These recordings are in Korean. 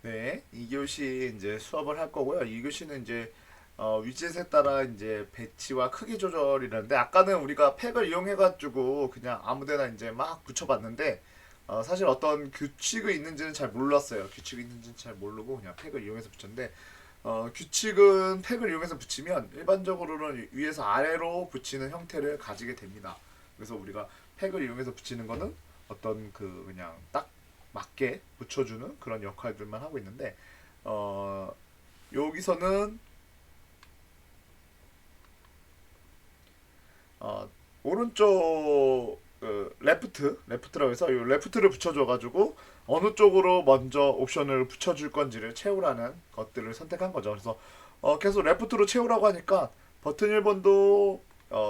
네, 2교시 이제 수업을 할 거고요. 2교시는 이제 위젯에 따라 이제 배치와 크기 조절이라는데 아까는 우리가 팩을 이용해가지고 그냥 아무데나 이제 막 붙여봤는데 사실 어떤 규칙이 있는지는 잘 몰랐어요. 규칙이 있는지는 잘 모르고 그냥 팩을 이용해서 붙였는데 규칙은 팩을 이용해서 붙이면 일반적으로는 위에서 아래로 붙이는 형태를 가지게 됩니다. 그래서 우리가 팩을 이용해서 붙이는 거는 어떤 그 그냥 딱 맞게 붙여주는 그런 역할들만 하고 있는데 어, 여기서는 어, 오른쪽 레프트라고 해서 이 레프트를 붙여줘가지고 어느 쪽으로 먼저 옵션을 붙여줄 건지를 채우라는 것들을 선택한 거죠. 그래서 계속 레프트로 채우라고 하니까 버튼 1번도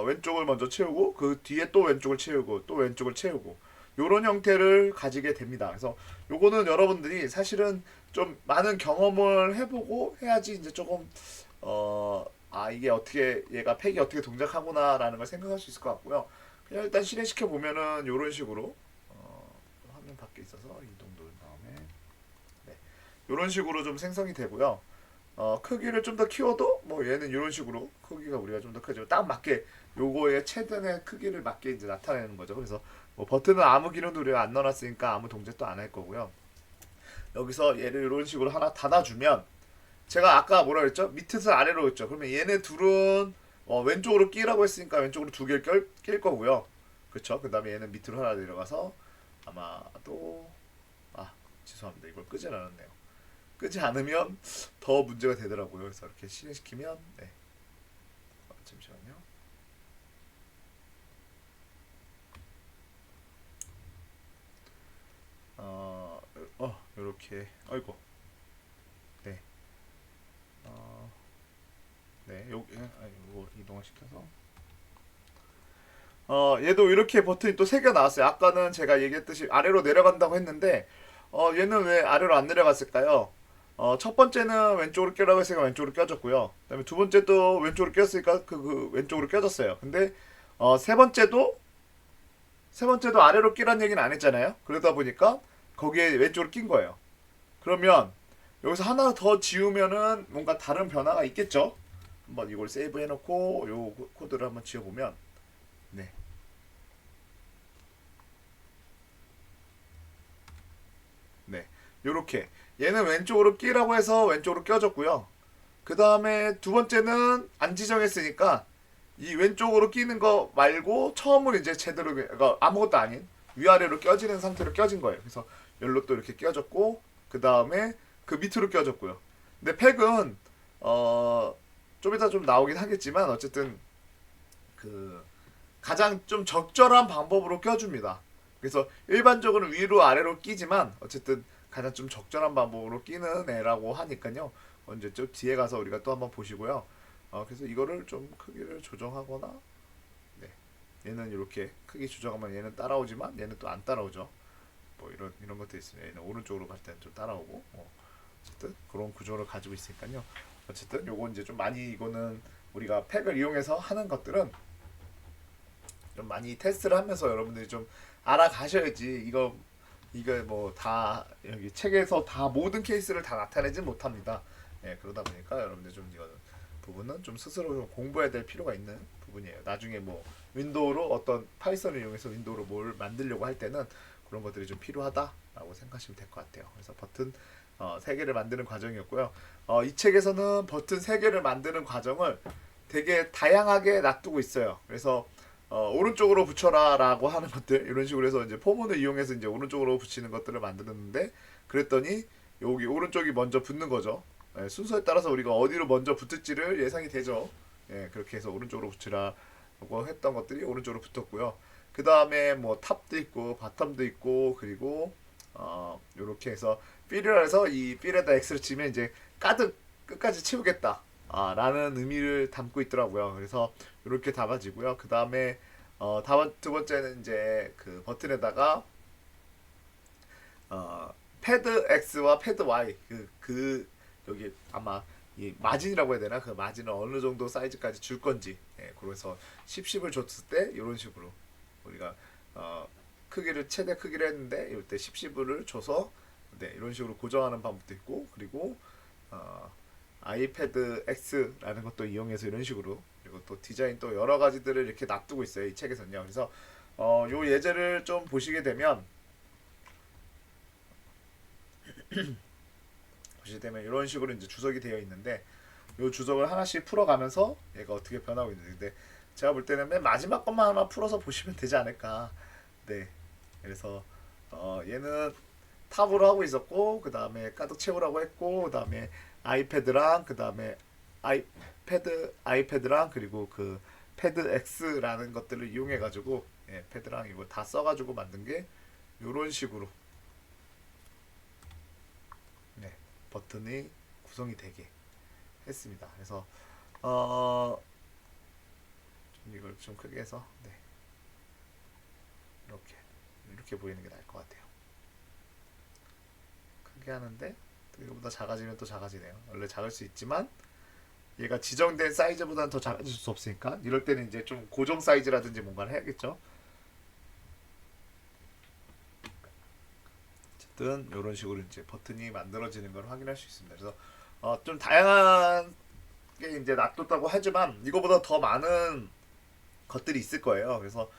왼쪽을 먼저 채우고 그 뒤에 또 왼쪽을 채우고 또 왼쪽을 채우고 요런 형태를 가지게 됩니다. 그래서 요거는 여러분들이 사실은 좀 많은 경험을 해보고 해야지 이제 조금 이게 어떻게 얘가 팩이 어떻게 동작하구나라는 걸 생각할 수 있을 것 같고요. 그냥 일단 실행시켜 보면은 이런 식으로 화면 밖에 있어서 이동 누른 다음에 네, 이런 식으로 좀 생성이 되고요. 크기를 좀 더 키워도 뭐 얘는 이런 식으로 크기가 우리가 좀 더 크죠. 딱 맞게 요거의 최단의 크기를 맞게 이제 나타내는 거죠. 그래서 뭐 버튼은 아무 기능도 우리가 안 넣어놨으니까 아무 동작도 안 할 거고요. 여기서 얘를 이런 식으로 하나 닫아주면 제가 아까 뭐라 그랬죠? 밑에서 아래로 했죠. 그러면 얘네 둘은 왼쪽으로 끼라고 했으니까 왼쪽으로 두 개를 낄 거고요. 그렇죠? 그 다음에 얘는 밑으로 하나 내려가서 아마도 아 죄송합니다. 이걸 끄지 않았네요. 끄지 않으면 더 문제가 되더라고요. 그래서 이렇게 실행시키면 네. 잠시만요. 어, 이렇게 아이고 네. 어, 네. 요거 이동을 시켜서 얘도 이렇게 버튼이 또 세 개 나왔어요. 아까는 제가 얘기했듯이 아래로 내려간다고 했는데, 얘는 왜 아래로 안 내려갔을까요? 첫 번째는 왼쪽으로 껴라고 했으니까 왼쪽으로 껴졌고요. 그 다음에 두 번째도 왼쪽으로 꼈으니까 그 왼쪽으로 껴졌어요. 근데, 세 번째도 아래로 끼란 얘기는 안 했잖아요. 그러다 보니까 거기에 왼쪽으로 낀 거예요. 그러면 여기서 하나 더 지우면은 뭔가 다른 변화가 있겠죠? 한번 이걸 세이브 해놓고 요 코드를 한번 지워보면, 네. 네. 요렇게. 얘는 왼쪽으로 끼라고 해서 왼쪽으로 껴졌고요. 그 다음에 두 번째는 안 지정했으니까 이 왼쪽으로 끼는 거 말고 처음으로 이제 제대로 그러니까 아무것도 아닌 위아래로 껴지는 상태로 껴진 거예요. 그래서 열로 또 이렇게 껴졌고 그 다음에 그 밑으로 껴졌고요. 근데 팩은 좀 이따 좀 나오긴 하겠지만 어쨌든 그 가장 좀 적절한 방법으로 껴줍니다. 그래서 일반적으로 위로 아래로 끼지만 어쨌든 가장 좀 적절한 방법으로 끼는 애라고 하니까요. 언제쯤 뒤에 가서 우리가 또 한번 보시고요. 그래서 이거를 좀 크기를 조정하거나 네. 얘는 이렇게 크기 조정하면 얘는 따라오지만 얘는 또 안 따라오죠. 뭐 이런 것도 있으면 얘는 오른쪽으로 갈 때는 좀 따라오고 어쨌든 그런 구조를 가지고 있으니까요. 어쨌든 요거 이제 좀 많이 이거는 우리가 팩을 이용해서 하는 것들은 좀 많이 테스트를 하면서 여러분들이 좀 알아가셔야지 이거 뭐 다 여기 책에서 다 모든 케이스를 다 나타내지 못합니다. 예, 그러다 보니까 여러분들 좀 이거는 부분은 좀 스스로 좀 공부해야 될 필요가 있는 부분이에요. 나중에 뭐 윈도우로 어떤 파이썬을 이용해서 윈도우로 뭘 만들려고 할 때는 그런 것들이 좀 필요하다라고 생각하시면 될 것 같아요. 그래서 버튼 3개를 만드는 과정이었고요. 이 책에서는 버튼 3개를 만드는 과정을 되게 다양하게 놔두고 있어요. 그래서 오른쪽으로 붙여라라고 하는 것들 이런 식으로 해서 이제 포문을 이용해서 이제 오른쪽으로 붙이는 것들을 만드는데 그랬더니 여기 오른쪽이 먼저 붙는 거죠. 예, 순서에 따라서 우리가 어디로 먼저 붙을지를 예상이 되죠. 예, 그렇게 해서 오른쪽으로 붙이라고 했던 것들이 오른쪽으로 붙었고요. 그 다음에 뭐 탑도 있고 바텀도 있고 그리고 이렇게 해서 필이라 해서 이 필에다 X를 치면 이제 가득 끝까지 채우겠다. 라는 의미를 담고 있더라고요. 그래서 이렇게 담아지고요. 그 다음에 두 번째는 이제 그 버튼에다가 패드 X와 패드 Y 여기 아마 이 마진이라고 해야 되나 그 마진을 어느 정도 사이즈까지 줄 건지 그래서 10을 줬을 때 이런 식으로 우리가 크기를 최대 크기를 했는데 이때 10을 줘서 네, 이런 식으로 고정하는 방법도 있고, 그리고 어, 아이패드 X라는 것도 이용해서 이런 식으로, 그리고 또 디자인 또 여러 가지들을 이렇게 놔두고 있어요, 이 책에서는요. 그래서 요 예제를 좀 보시게 되면 이런 식으로 이제 주석이 되어 있는데, 요 주석을 하나씩 풀어가면서 얘가 어떻게 변하고 있는데, 제가 볼 때는 맨 마지막 것만 하나 풀어서 보시면 되지 않을까. 네, 그래서 얘는 탑으로 하고 있었고, 그 다음에 가득 채우라고 했고, 그 다음에 아이패드랑, 그 다음에 아이패드랑, 그리고 그 패드 X라는 것들을 이용해 가지고, 예, 패드랑 이거 다 써가지고 만든 게 요런 식으로, 네, 버튼이 구성이 되게 했습니다. 그래서 어 이걸 좀 크게 해서, 네, 이렇게 이렇게 보이는 게 나을 것 같아요. 크게 하는데 이거보다 작아지면 또 작아지네요. 원래 작을 수 있지만 얘가 지정된 사이즈보다는 더 작아질 수 없으니까, 이럴 때는 이제 좀 고정 사이즈라든지 뭔가를 해야겠죠. 어쨌든 이런 식으로 이제 버튼이 만들어지는 걸 확인할 수 있습니다. 그래서 좀 다양하게 이제 놔뒀다고 하지만 이거보다 더 많은 것들이 있을 거예요. 그래서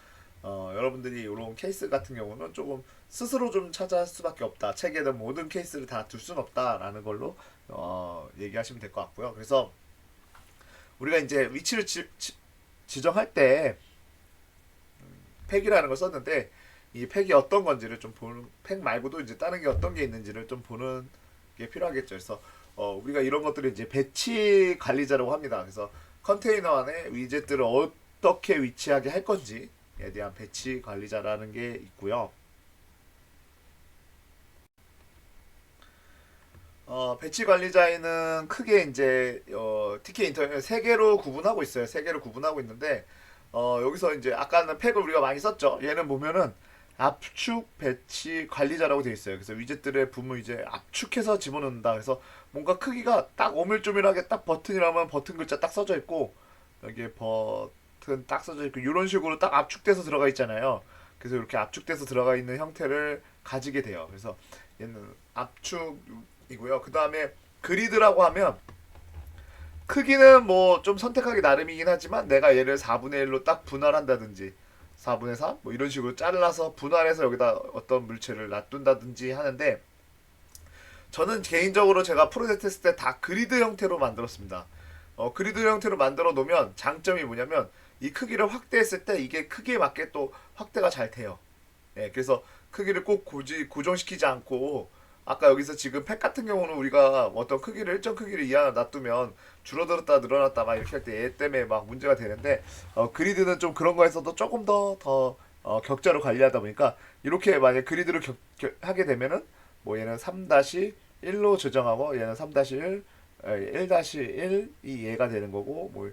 여러분들이 이런 케이스 같은 경우는 조금 스스로 좀 찾아할 수밖에 없다. 책에는 모든 케이스를 다 둘 수는 없다라는 걸로 얘기하시면 될 것 같고요. 그래서 우리가 이제 위치를 지정할 때 팩이라는 걸 썼는데, 이 팩이 어떤 건지를 좀 보는, 팩 말고도 이제 다른 게 어떤 게 있는지를 좀 보는 게 필요하겠죠. 그래서 우리가 이런 것들을 이제 배치 관리자라고 합니다. 그래서 컨테이너 안에 위젯들을 어떻게 위치하게 할 건지에 대한 배치 관리자라는 게 있고요. 배치 관리자에는 크게 이제 TK 인터넷 세 개로 구분하고 있어요. 세 개로 구분하고 있는데, 여기서 이제 아까는 팩을 우리가 많이 썼죠. 얘는 보면은 압축 배치 관리자라고 되어 있어요. 그래서 위젯들의 붐을 이제 압축해서 집어넣는다. 그래서 뭔가 크기가 딱 오밀조밀하게 딱 버튼이라면 버튼 글자 딱 써져 있고, 여기에 버튼 딱 써져 있고, 이런 식으로 딱 압축돼서 들어가 있잖아요. 그래서 이렇게 압축돼서 들어가 있는 형태를 가지게 돼요. 그래서 얘는 압축이고요. 그 다음에 그리드라고 하면, 크기는 뭐 좀 선택하기 나름이긴 하지만 내가 얘를 4분의 1로 딱 분할한다든지 4분의 3 뭐 이런 식으로 잘라서 분할해서 여기다 어떤 물체를 놔둔다든지 하는데, 저는 개인적으로 제가 프로젝트 했을 때 다 그리드 형태로 만들었습니다. 그리드 형태로 만들어 놓으면 장점이 뭐냐면, 이 크기를 확대했을 때 이게 크기에 맞게 또 확대가 잘 돼요. 예, 그래서 크기를 꼭 굳이 고정시키지 않고, 아까 여기서 지금 팩 같은 경우는 우리가 어떤 크기를 일정 크기를 이하나 놔두면 줄어들었다 늘어났다 막 이렇게 할 때 얘 때문에 막 문제가 되는데, 그리드는 좀 그런 거에서도 조금 더 격자로 관리하다 보니까, 이렇게 만약 그리드를 하게 되면은 뭐 얘는 3-1로 조정하고, 얘는 3-1 1-1이 얘가 되는 거고, 뭐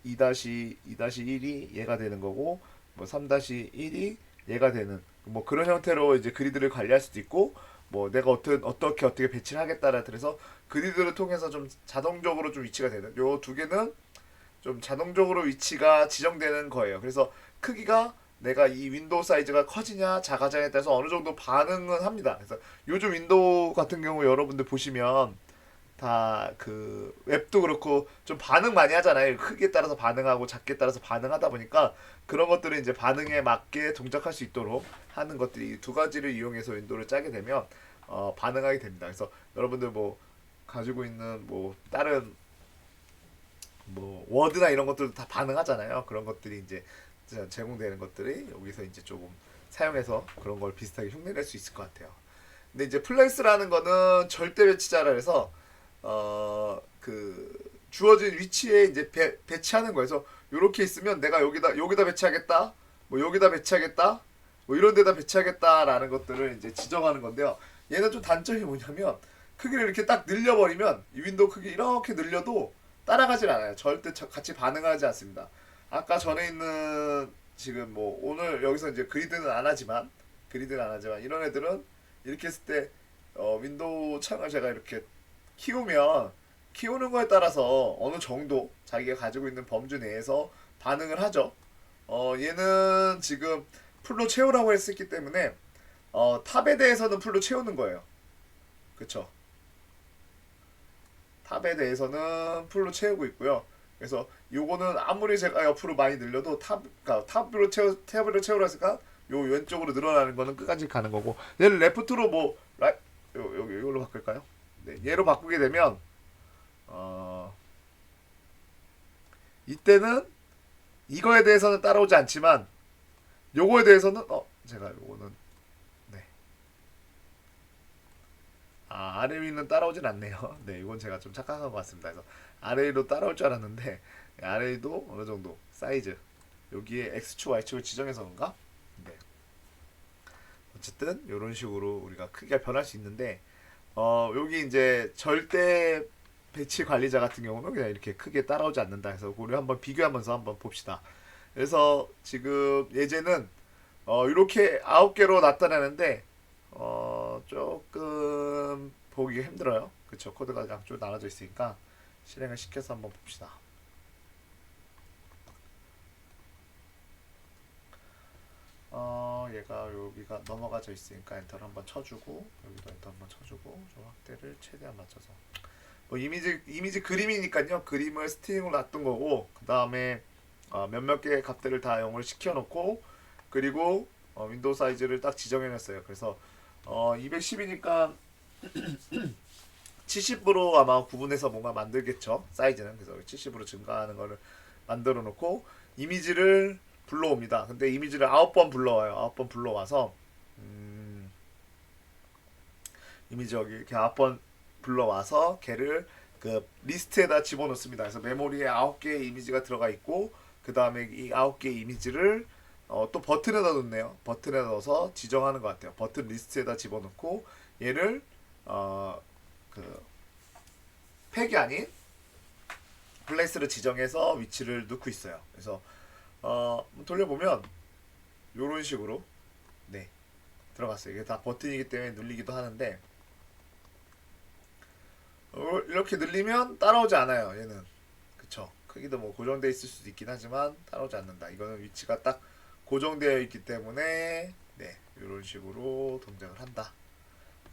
2-2-1이 얘가 되는 거고, 뭐 3-1이 얘가 되는, 뭐 그런 형태로 이제 그리드를 관리할 수도 있고, 뭐 내가 어떻게 배치를 하겠다라, 그래서 그리드를 통해서 좀 자동적으로 좀 위치가 되는, 요 두 개는 좀 자동적으로 위치가 지정되는 거예요. 그래서 크기가 내가 이 윈도우 사이즈가 커지냐 작아지냐에 따라서 어느 정도 반응은 합니다. 그래서 요즘 윈도우 같은 경우 여러분들 보시면 다 그 웹도 그렇고 좀 반응 많이 하잖아요. 크기에 따라서 반응하고 작기에 따라서 반응하다 보니까, 그런 것들을 이제 반응에 맞게 동작할 수 있도록 하는 것들이 두 가지를 이용해서 윈도우를 짜게 되면 반응하게 됩니다. 그래서 여러분들 뭐 가지고 있는 뭐 다른 뭐 워드나 이런 것들도 다 반응하잖아요. 그런 것들이 이제 제공되는 것들이 여기서 이제 조금 사용해서 그런 걸 비슷하게 흉내낼 수 있을 것 같아요. 근데 이제 플렉스라는 거는 절대 배치자라 해서 그 주어진 위치에 이제 배치하는 거여서, 요렇게 있으면 내가 여기다 배치하겠다, 뭐 여기다 배치하겠다, 뭐 이런 데다 배치하겠다라는 것들을 이제 지정하는 건데요. 얘는 좀 단점이 뭐냐면, 크기를 이렇게 딱 늘려버리면 이 윈도우 크기 이렇게 늘려도 따라가질 않아요. 절대 같이 반응하지 않습니다. 아까 전에 있는, 지금 뭐 오늘 여기서 이제 그리드는 안 하지만 이런 애들은 이렇게 했을 때 윈도우 창을 제가 이렇게 키우면, 키우는 거에 따라서 어느 정도 자기가 가지고 있는 범주 내에서 반응을 하죠. 얘는 지금 풀로 채우라고 했었기 때문에 탑에 대해서는 풀로 채우는 거예요. 그쵸. 탑에 대해서는 풀로 채우고 있고요. 그래서 요거는 아무리 제가 옆으로 많이 늘려도 그러니까 탑으로 채우라 했으니까 요 왼쪽으로 늘어나는 거는 끝까지 가는 거고, 얘를 레프트로 뭐 여기 이걸로 바꿀까요? 네, 얘로 바꾸게 되면 어 이때는 이거에 대해서는 따라오지 않지만 요거에 대해서는 제가 요거는 네. 아래 위는 따라오진 않네요. 네, 이건 제가 좀 착각한 것 같습니다. 그래서 아래 위로 따라올 줄 알았는데 아래 위도 어느 정도 사이즈 여기에 x축 y축을 지정해서 그런가? 네. 어쨌든 이런 식으로 우리가 크기가 변할 수 있는데 여기 이제 절대 배치 관리자 같은 경우는 그냥 이렇게 크게 따라오지 않는다 해서 우리 한번 비교하면서 한번 봅시다. 그래서 지금 예제는 이렇게 9개로 나타내는데 조금 보기 힘들어요. 그쵸? 코드가 양쪽으로 나눠져 있으니까 실행을 시켜서 한번 봅시다. 얘가 여기가 넘어가져 있으니까 엔터를 한번 쳐주고 여기도 엔터 한번 쳐주고 좀 확대를 최대한 맞춰서 뭐 이미지 그림이니까요. 그림을 스트링으로 놔둔 거고 그 다음에 몇몇 개의 값들을 다 0을 시켜놓고 그리고 윈도우 사이즈를 딱 지정해놨어요. 그래서 210이니까 70으로 아마 구분해서 뭔가 만들겠죠. 사이즈는 그래서 70으로 증가하는 거를 만들어 놓고 이미지를 불러옵니다. 근데 이미지를 9번 불러와요. 9번 불러와서 이미지 여기 이렇게 9번 불러와서 걔를 그 리스트에다 집어넣습니다. 그래서 메모리에 9개의 이미지가 들어가 있고 그 다음에 이 9개의 이미지를 또 버튼에다 넣네요. 버튼에 넣어서 지정하는 것 같아요. 버튼 리스트에다 집어넣고 얘를 그 팩이 아닌 플레이스를 지정해서 위치를 넣고 있어요. 그래서 돌려보면 이런 식으로 네 들어갔어요. 이게 다 버튼이기 때문에 눌리기도 하는데 이렇게 늘리면 따라오지 않아요. 얘는 그쵸. 크기도 뭐 고정되어 있을 수도 있긴 하지만 따라오지 않는다. 이거는 위치가 딱 고정되어 있기 때문에 네 이런 식으로 동작을 한다.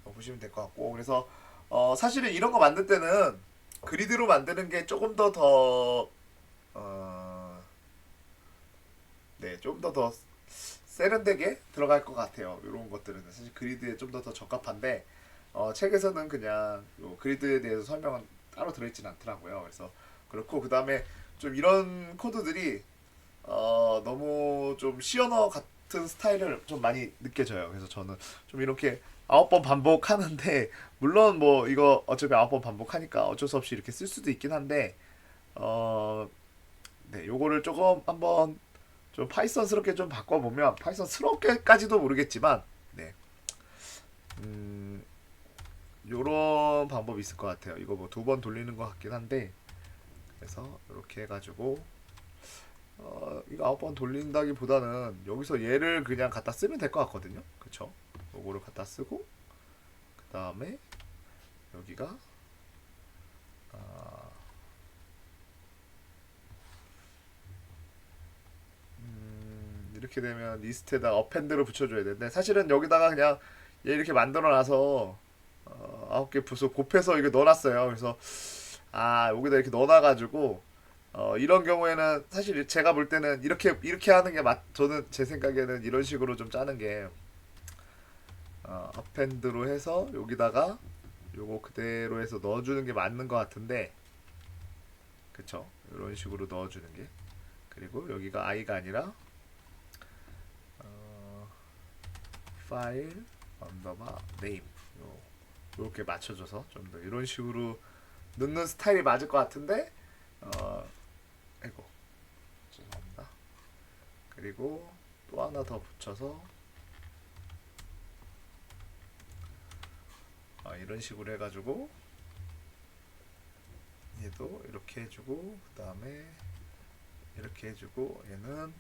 보시면 될 것 같고 그래서 사실은 이런 거 만들 때는 그리드로 만드는 게 조금 더 네, 좀 더 세련되게 들어갈 것 같아요. 이런 것들은 사실 그리드에 좀 더 적합한데 책에서는 그냥 그리드에 대해서 설명은 따로 들어있진 않더라고요. 그래서 그렇고 그 다음에 좀 이런 코드들이 너무 좀 시언어 같은 스타일을 좀 많이 느껴져요. 그래서 저는 좀 이렇게 9번 반복하는데 물론 뭐 이거 어차피 9번 반복하니까 어쩔 수 없이 이렇게 쓸 수도 있긴 한데 어, 네, 요거를 조금 한번 좀 파이썬스럽게 좀 바꿔보면 파이썬스럽게까지도 모르겠지만 네, 요런 방법이 있을 것 같아요. 이거 뭐 2번 돌리는 것 같긴 한데 그래서 이렇게 해가지고 이거 9번 돌린다기보다는 여기서 얘를 그냥 갖다 쓰면 될 것 같거든요. 그쵸? 요거를 갖다 쓰고 그 다음에 여기가 아, 이렇게 되면 리스트에다 어펜드를 붙여줘야 되는데 사실은 여기다가 그냥 얘 이렇게 만들어놔서 9개 부서 곱해서 이거 넣어놨어요. 그래서 여기다 이렇게 넣어놔가지고 이런 경우에는 사실 제가 볼 때는 이렇게 하는 게 저는 제 생각에는 이런 식으로 좀 짜는 게 어펜드로 해서 여기다가 요거 그대로 해서 넣어주는 게 맞는 것 같은데 그쵸? 이런 식으로 넣어주는 게 그리고 여기가 i가 아니라 파일 언더바 네임 요렇게 맞춰줘서 좀 더 이런 식으로 넣는 스타일이 맞을 것 같은데 아이고 죄송합니다. 그리고 또 하나 더 붙여서 이런 식으로 해가지고 얘도 이렇게 해주고 그 다음에 이렇게 해주고 얘는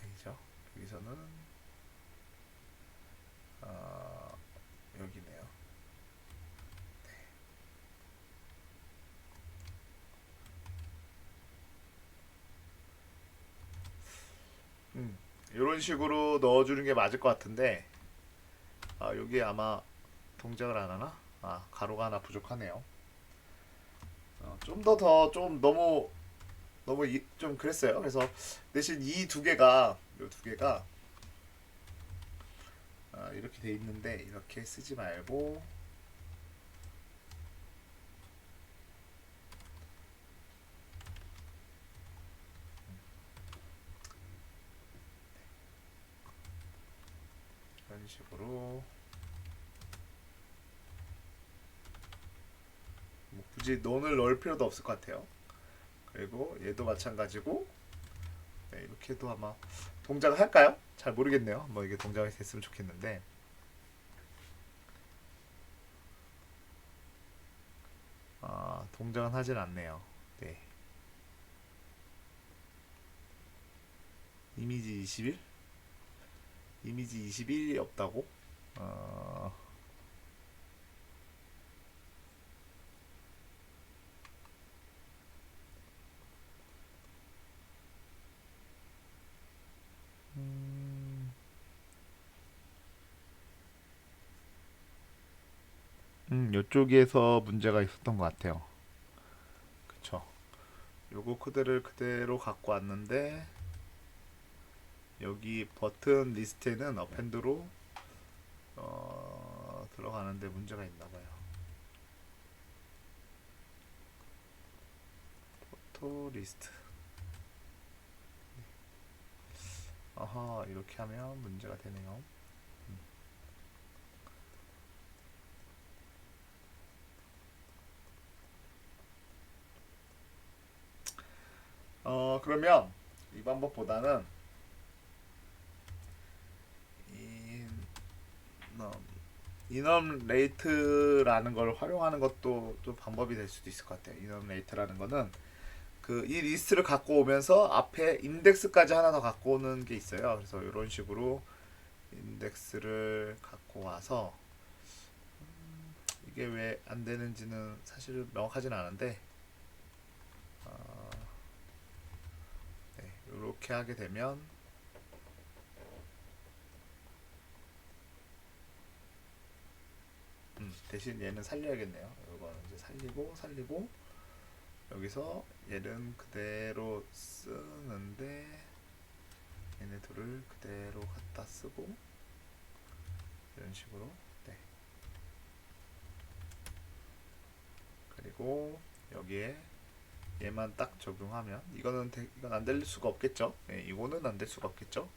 아니죠. 여기서는 여기네요. 이런 식으로 넣어주는 게 맞을 것 같은데, 여기 아마 동작을 안 하나? 가로가 하나 부족하네요. 좀 좀 너무 좀 그랬어요. 그래서 대신 이 두 개가, 요 두 개가 이렇게 돼 있는데 이렇게 쓰지 말고 이런 식으로 뭐 굳이 논을 넣을 필요도 없을 것 같아요. 그리고 얘도 마찬가지고 네, 이렇게 해도 아마 동작을 할까요? 잘 모르겠네요. 뭐 이게 동작이 됐으면 좋겠는데 동작은 하진 않네요. 네. 이미지 21? 이미지 21이 없다고? 어, 요쪽에서 문제가 있었던 것 같아요. 그쵸. 요거 코드를 그대로 갖고 왔는데 여기 버튼 리스트에는 어펜드로 들어가는데 문제가 있나봐요. 포토 리스트. 아하, 이렇게 하면 문제가 되네요. 그러면 이 방법보다는 이 인원 레이트라는 걸 활용하는 것도 좀 방법이 될 수도 있을 것 같아요. 인원 레이트라는 거는 그 이 리스트를 갖고 오면서 앞에 인덱스까지 하나 더 갖고 오는 게 있어요. 그래서 이런 식으로 인덱스를 갖고 와서 이게 왜 안 되는지는 사실 명확하진 않은데 네, 이렇게 하게 되면 대신 얘는 살려야겠네요. 이거는 이제 살리고 여기서 얘는 그대로 쓰는데 얘네 둘을 그대로 갖다 쓰고 이런 식으로 네. 그리고 여기에 얘만 딱 적용하면 이건 안 될 수가 없겠죠. 네, 이거는 안 될 수가 없겠죠.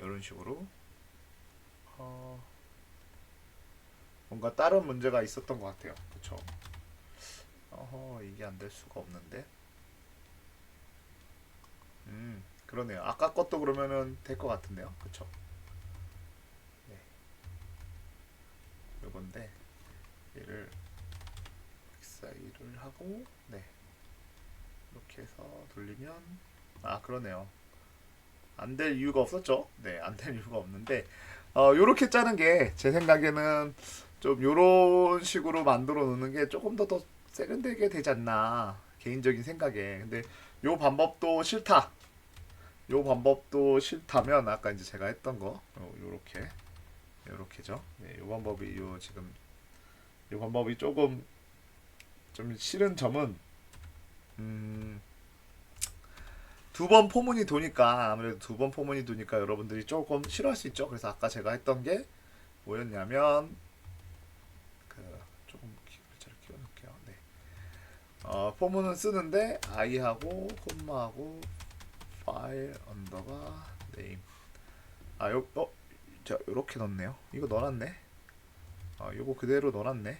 이런 식으로 뭔가 다른 문제가 있었던 것 같아요. 그쵸? 이게 안 될 수가 없는데. 그러네요. 아까 것도 그러면은 될 것 같은데요. 그쵸? 네. 요건데, 얘를 엑사이를 하고, 네. 이렇게 해서 돌리면, 그러네요. 안 될 이유가 없었죠? 네, 안 될 이유가 없는데, 요렇게 짜는 게 제 생각에는 좀 요런 식으로 만들어 놓는 게 조금 더 세련되게 되지 않나. 개인적인 생각에. 근데 요 방법도 싫다. 요 방법도 싫다면 아까 이제 제가 했던 거 요렇게 요렇게죠. 네, 요 방법이 요 방법이 조금 좀 싫은 점은 음, 두 번 포문이 도니까 아무래도 두 번 포문이 도니까 여러분들이 조금 싫어할 수 있죠. 그래서 아까 제가 했던 게 뭐였냐면 그 조금 글자를 키워놓을게요. 네. 포문은 쓰는데 i하고 콤마하고 파일 언더바 네임 자 요렇게 넣네요. 이거 넣어놨네. 요거 그대로 넣어놨네.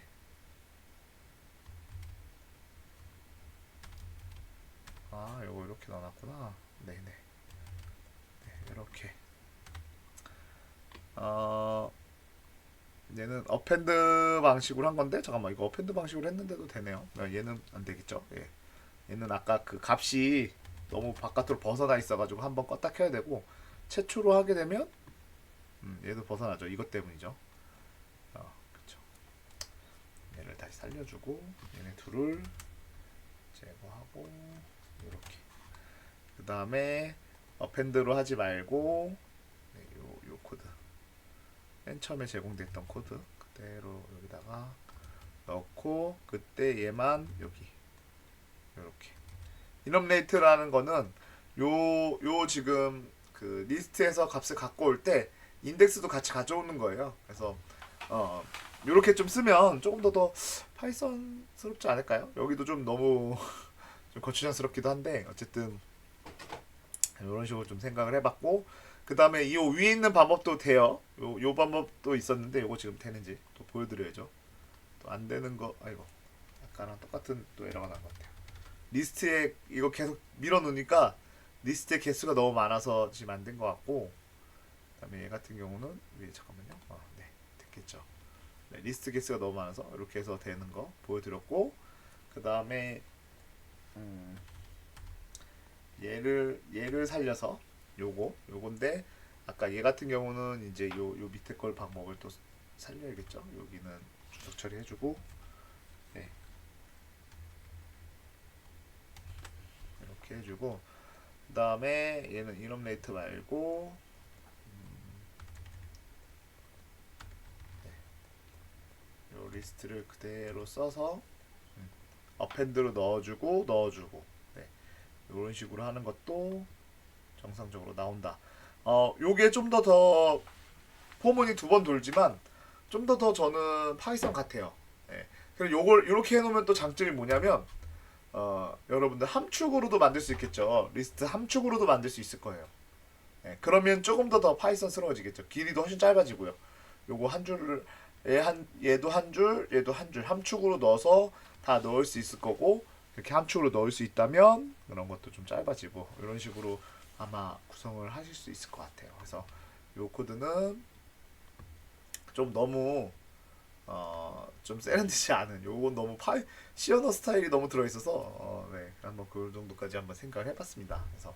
요거 이렇게 넣어놨구나. 네네. 네, 이렇게. 어, 얘는 어펜드 방식으로 한 건데, 잠깐만, 이거 어펜드 방식으로 했는데도 되네요. 얘는 안 되겠죠? 예. 얘는 아까 그 값이 너무 바깥으로 벗어나 있어가지고 한번 껐다 켜야 되고, 최초로 하게 되면, 얘도 벗어나죠. 이것 때문이죠. 그쵸. 얘를 다시 살려주고, 얘네 둘을 제거하고, 이렇게. 그 다음에 어펜드로 하지 말고 네, 요 코드 맨 처음에 제공됐던 코드 그대로 여기다가 넣고 그때 얘만 여기 이렇게 이넘레이트라는 거는 요 지금 그 리스트에서 값을 갖고 올 때 인덱스도 같이 가져오는 거예요. 그래서 요렇게 좀 쓰면 조금 더 파이썬스럽지 않을까요? 여기도 좀 너무 좀 거추장스럽기도 한데 어쨌든 이런 식으로 좀 생각을 해봤고 그 다음에 이 위에 있는 방법도 돼요. 요 방법도 있었는데 요거 지금 되는지 또 보여드려야죠. 또 안 되는 거 아이고 약간랑 똑같은 또 에러가 난 것 같아요. 리스트에 이거 계속 밀어놓으니까 리스트의 개수가 너무 많아서 지금 안 된 것 같고 그다음에 얘 같은 경우는 위에 잠깐만요. 네 됐겠죠. 네, 리스트 개수가 너무 많아서 이렇게 해서 되는 거 보여드렸고 그 다음에 얘를 살려서 요건데 아까 얘 같은 경우는 이제 요 밑에 걸 방법을 또 살려야겠죠. 여기는 주석 처리해주고 네 이렇게 해주고 그 다음에 얘는 이넘레이트 말고 요 리스트를 그대로 써서 어펜드로 넣어주고 네 이런 식으로 하는 것도 정상적으로 나온다. 요게 좀 더 포문이 두 번 돌지만 좀 더 저는 파이썬 같아요. 예. 그리고 요걸 이렇게 해놓으면 또 장점이 뭐냐면 여러분들 함축으로도 만들 수 있겠죠. 리스트 함축으로도 만들 수 있을 거예요. 예. 그러면 조금 더 파이썬스러워지겠죠. 길이도 훨씬 짧아지고요. 요거 한 줄을 얘도 한 줄, 얘도 한 줄 함축으로 넣어서 다 넣을 수 있을 거고 이렇게 함축으로 넣을 수 있다면 그런 것도 좀 짧아지고 이런 식으로 아마 구성을 하실 수 있을 것 같아요. 그래서 요 코드는 좀 너무 좀 세련되지 않은 요건 너무 시어너 스타일이 너무 들어있어서 네 한번 그 정도까지 한번 생각을 해봤습니다. 그래서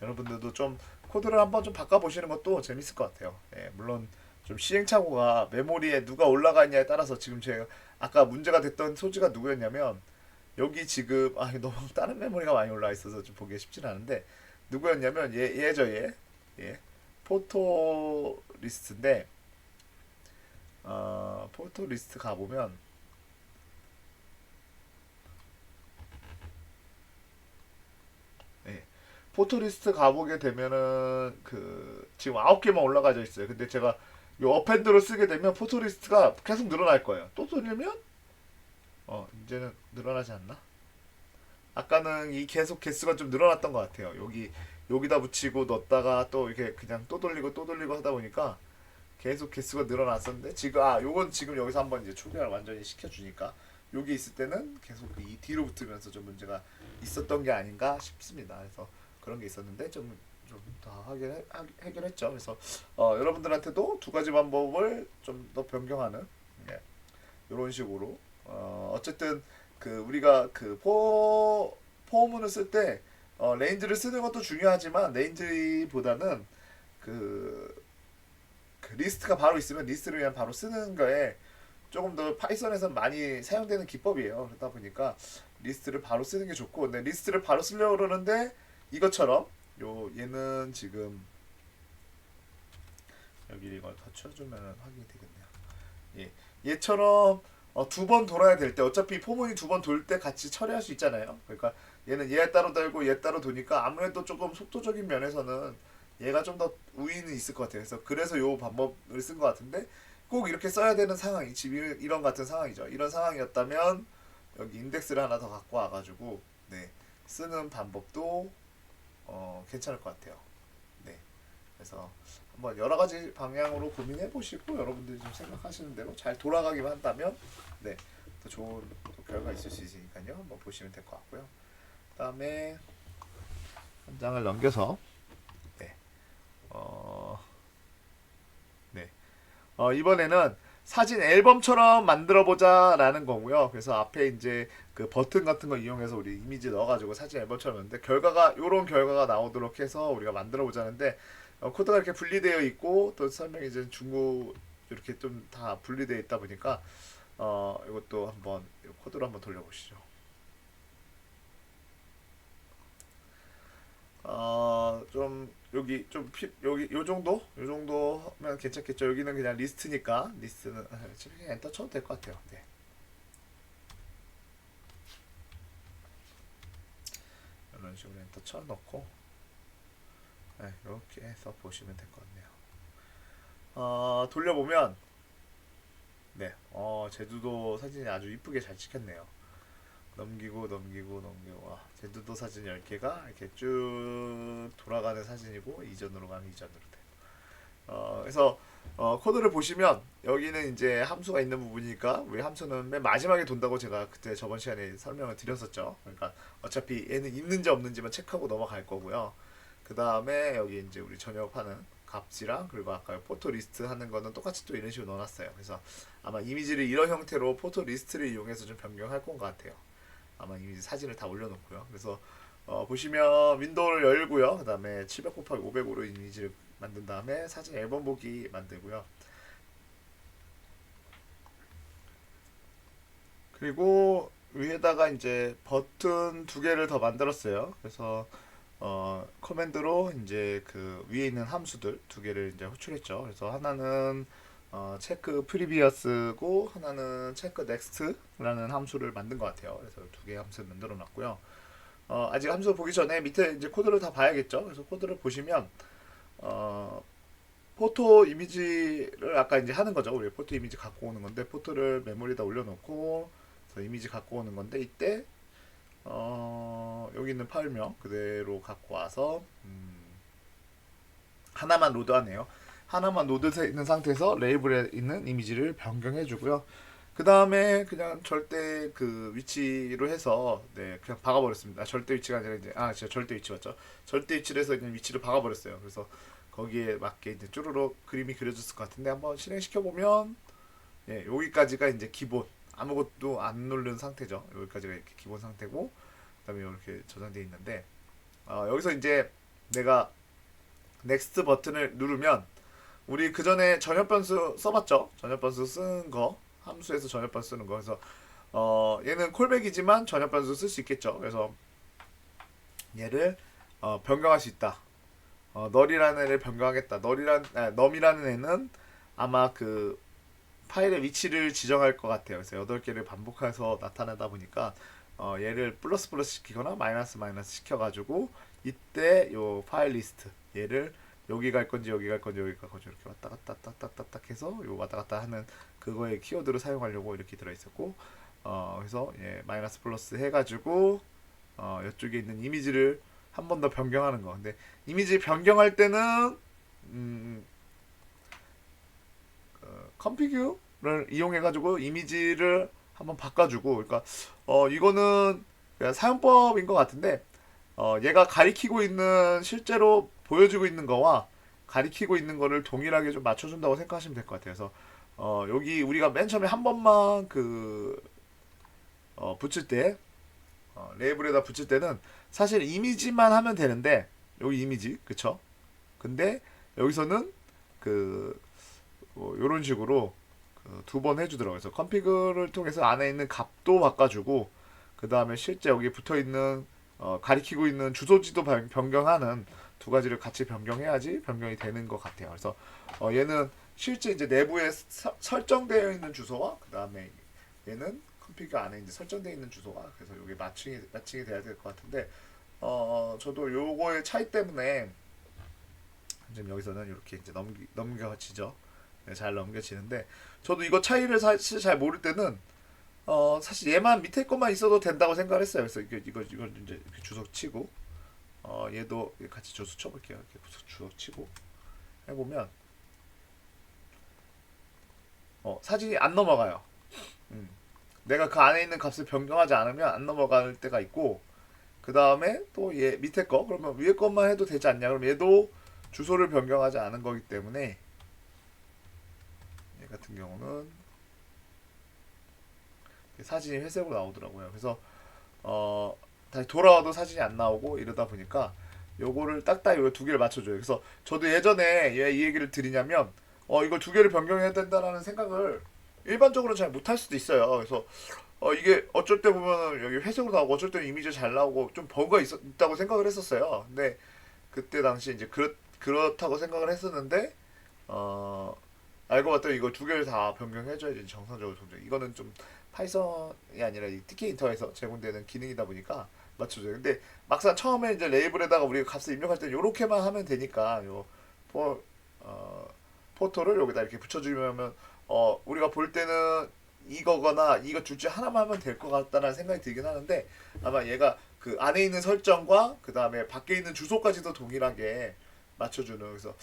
여러분들도 좀 코드를 한번 좀 바꿔보시는 것도 재밌을 것 같아요. 네, 물론 좀 시행착오가 메모리에 누가 올라가 있냐에 따라서 지금 제가 아까 문제가 됐던 소지가 누구였냐면 여기 지금 너무 다른 메모리가 많이 올라와 있어서 좀 보기가 쉽진 않은데 누구였냐면 얘 포토 리스트인데 포토 리스트 가보면 네, 포토 리스트 가보게 되면은 그 지금 9개만 올라가져 있어요. 근데 제가 요 어펜드로 쓰게 되면 포토 리스트가 계속 늘어날 거예요. 또 돌리면 이제는 늘어나지 않나? 아까는 이 계속 개수가 좀 늘어났던 것 같아요. 여기다 붙이고 넣었다가 또 이렇게 그냥 또 돌리고 하다 보니까 계속 개수가 늘어났었는데 지금 요건 지금 여기서 한번 이제 초기화를 완전히 시켜주니까 여기 있을 때는 계속 이 뒤로 붙으면서 좀 문제가 있었던 게 아닌가 싶습니다. 그래서 그런 게 있었는데 좀 다 해결했죠. 그래서 여러분들한테도 두 가지 방법을 좀 더 변경하는 이런 식으로 어쨌든 그 우리가 그 포문을 쓸 때 레인지를 쓰는 것도 중요하지만 레인지보다는 그 리스트가 바로 있으면 리스트를 그냥 바로 쓰는 거에 조금 더 파이썬에서 많이 사용되는 기법이에요. 그러다 보니까 리스트를 바로 쓰는 게 좋고, 근데 리스트를 바로 쓰려고 그러는데 이것처럼 얘는 지금 여기 이걸 더 쳐주면 확인이 되겠네요. 얘처럼 두 번 돌아야 될 때 어차피 포문이 두 번 돌 때 같이 처리할 수 있잖아요. 그러니까 얘는 얘 따로 달고 얘 따로 도니까 아무래도 조금 속도적인 면에서는 얘가 좀 더 우위는 있을 것 같아요. 그래서 요 방법을 쓴 것 같은데 꼭 이렇게 써야 되는 상황이 지금 이런 같은 상황이죠. 이런 상황이었다면 여기 인덱스를 하나 더 갖고 와가지고 네 쓰는 방법도 괜찮을 것 같아요. 네 그래서 한번 여러 가지 방향으로 고민해 보시고 여러분들이 좀 생각하시는 대로 잘 돌아가기만 한다면 더 좋은 결과 있을 수 있으니까요. 한번 보시면 될 것 같고요. 그다음에 한 장을 넘겨서 네. 네. 이번에는 사진 앨범처럼 만들어 보자라는 거고요. 그래서 앞에 이제 그 버튼 같은 거 이용해서 우리 이미지 넣어가지고 사진 앨범처럼 했는데 이런 결과가 나오도록 해서 우리가 만들어 보자는데 코드가 이렇게 분리되어 있고 또 설명이 이제 중국 이렇게 좀 다 분리되어 있다 보니까 이것도 한번 코드로 한번 돌려보시죠. 좀 여기 여기 요 정도 하면 괜찮겠죠. 여기는 그냥 리스트니까 리스트는 그냥 엔터 쳐도 될 것 같아요. 네. 이런 식으로 엔터 쳐 넣고 네, 이렇게 해서 보시면 될 것 같네요. 돌려보면 네, 제주도 사진이 아주 이쁘게 잘 찍혔네요. 넘기고 와, 제주도 사진 10개가 이렇게 쭉 돌아가는 사진이고 이전으로 가면 이전으로 돼. 그래서 코드를 보시면 여기는 이제 함수가 있는 부분이니까 우리 함수는 맨 마지막에 돈다고 제가 그때 저번 시간에 설명을 드렸었죠. 그러니까 어차피 얘는 있는지 없는지만 체크하고 넘어갈 거고요. 그 다음에 여기 이제 우리 전역하는 값이랑 그리고 아까 포토 리스트 하는 거는 똑같이 또 이런 식으로 넣어놨어요. 그래서 아마 이미지를 이런 형태로 포토 리스트를 이용해서 좀 변경할 것 같아요. 아마 이미지 사진을 다 올려놓고요. 그래서 보시면 윈도우를 열고요. 그 다음에 700 곱하기 500으로 이미지를 만든 다음에 사진 앨범 보기 만들고요. 그리고 위에다가 이제 버튼 2개를 더 만들었어요. 그래서 커맨드로 이제 그 위에 있는 함수들 2개를 이제 호출했죠. 그래서 하나는 체크 프리비어스고 하나는 체크 넥스트라는 함수를 만든 것 같아요. 그래서 2개의 함수를 만들어 놨고요. 아직 함수 보기 전에 밑에 이제 코드를 다 봐야겠죠. 그래서 코드를 보시면 포토 이미지를 아까 이제 하는 거죠. 우리 포토 이미지 갖고 오는 건데 포토를 메모리에다 올려놓고 그래서 이미지 갖고 오는 건데 이때 여기 있는 파일명 그대로 갖고 와서 하나만 로드하네요. 하나만 로드되어 있는 상태에서 레이블에 있는 이미지를 변경해 주고요. 그 다음에 그냥 절대 그 위치로 해서 네 그냥 박아버렸습니다. 절대 위치가 아니라 이제 진짜 절대 위치 맞죠? 절대 위치로 해서 그냥 위치를 박아버렸어요. 그래서 거기에 맞게 이제 쭈루룩 그림이 그려졌을 것 같은데 한번 실행시켜 보면 예, 여기까지가 이제 기본 아무것도 안 누른 상태죠. 여기까지가 이렇게 기본 상태고 그다음에 이렇게 저장되어 있는데 여기서 이제 내가 넥스트 버튼을 누르면 우리 그 전에 전역 변수 써봤죠? 전역 변수 쓰는 거 함수에서 전역 변수 쓰는 거 그래서 얘는 콜백이지만 전역 변수 쓸 수 있겠죠. 그래서 얘를 변경할 수 있다. 널이라는 애를 변경하겠다. 넘이라는 애는 아마 그 파일의 위치를 지정할 것 같아요. 그래서 8개를 반복해서 나타내다 보니까 얘를 플러스 시키거나 마이너스 시켜가지고 이때 요 파일 리스트 얘를 여기 갈 건지 여기 갈 건지 여기 갈 건지 이렇게 왔다 갔다 딱딱딱딱 해서 요 왔다 갔다 하는 그거의 키워드를 사용하려고 이렇게 들어있었고 그래서 예, 마이너스 플러스 해가지고 이쪽에 있는 이미지를 한 번 더 변경하는 거. 근데 이미지 변경할 때는 컴피규를 이용해가지고 이미지를 한번 바꿔주고 그러니까 이거는 그냥 사용법인 것 같은데 얘가 가리키고 있는 실제로 보여주고 있는 거와 가리키고 있는 거를 동일하게 좀 맞춰준다고 생각하시면 될 것 같아요. 그래서 여기 우리가 맨 처음에 한 번만 그 붙일 때 레이블에다 붙일 때는 사실 이미지만 하면 되는데 여기 이미지 그쵸? 근데 여기서는 그 요런 식으로 그 2번 해주더라고요. 그래서 컨피그를 통해서 안에 있는 값도 바꿔주고 그 다음에 실제 여기 붙어있는 가리키고 있는 주소지도 변경하는 2가지를 같이 변경해야지 변경이 되는 것 같아요. 그래서 얘는 실제 이제 내부에 설정되어 있는 주소와 그 다음에 얘는 컴피그 안에 이제 설정되어 있는 주소가 그래서 이게 매칭이 돼야 될 것 같은데 저도 요거의 차이 때문에 지금 여기서는 이렇게 이제 넘겨지죠. 네, 잘 넘겨지는데 저도 이거 차이를 사실 잘 모를 때는 사실 얘만 밑에 것만 있어도 된다고 생각을 했어요. 그래서 이거 이제 이렇게 주소 치고 얘도 같이 주소 쳐볼게요. 이렇게 주소 치고 해보면 사진이 안 넘어가요. 내가 그 안에 있는 값을 변경하지 않으면 안 넘어갈 때가 있고 그 다음에 또 얘 밑에 거 그러면 위에 것만 해도 되지 않냐 그럼 얘도 주소를 변경하지 않은 거기 때문에 얘 같은 경우는 사진이 회색으로 나오더라고요. 그래서 다시 돌아와도 사진이 안 나오고 이러다 보니까 요거를 딱딱 요 2개를 맞춰줘요. 그래서 저도 예전에 왜 이 얘기를 드리냐면 이걸 2개를 변경해야 된다라는 생각을 일반적으로 잘 못할 수도 있어요. 그래서 이게 어쩔 때 보면 여기 회색으로 나오고 어쩔 때는 이미지 잘 나오고 좀 버그가 있다고 생각을 했었어요. 근데 그때 당시 이제 그렇다고 생각을 했었는데 알고 봤더니 이거 두 개를 다 변경해줘야지 정상적으로 동작. 이거는 좀 파이썬이 아니라 이 TK 인터에서 제공되는 기능이다 보니까 맞춰줘요. 근데 막상 처음에 이제 레이블에다가 우리가 값을 입력할 때 요렇게만 하면 되니까 요 포, 어, 포토를 여기다 이렇게 붙여주면 우리가 볼 때는 이거거나 이거 둘 중 하나만 하면 될 것 같다는 생각이 들긴 하는데 아마 얘가 그 안에 있는 설정과 그 다음에 밖에 있는 주소까지도 동일하게 맞춰주는 그래서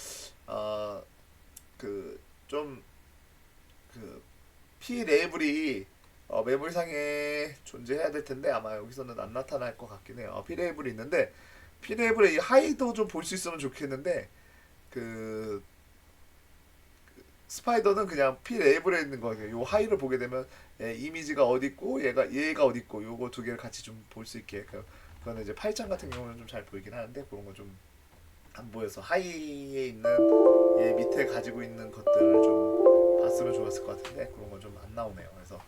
좀 그 P 레이블이 메모리상에 존재해야 될 텐데 아마 여기서는 안 나타날 것 같긴 해요. P 레이블이 있는데 P 레이블의 이 하이도 좀 볼 수 있으면 좋겠는데 그 스파이더는 그냥 P 레이블에 있는 거예요. 요 하이를 보게 되면 이미지가 어디 있고 얘가 어디 있고 요거 두 개를 같이 좀 볼 수 있게 그거는 이제 파이썬 같은 경우는 좀 잘 보이긴 하는데 그런 거 좀 안 보여서 하이에 있는 얘 밑에 가지고 있는 것들을 좀 봤으면 좋았을 것 같은데 그런 건 좀 안 나오네요. 그래서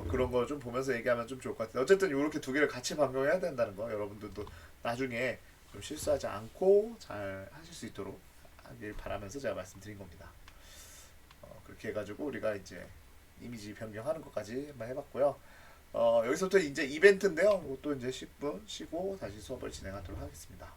그런 거 좀 보면서 얘기하면 좀 좋을 것 같아요. 어쨌든 이렇게 두 개를 같이 반영해야 된다는 거 여러분들도 나중에 좀 실수하지 않고 잘 하실 수 있도록 하길 바라면서 제가 말씀드린 겁니다. 그렇게 해가지고 우리가 이제 이미지 변경하는 것까지 한번 해봤고요. 여기서부터 이제 이벤트인데요. 이것도 이제 10분 쉬고 다시 수업을 진행하도록 하겠습니다.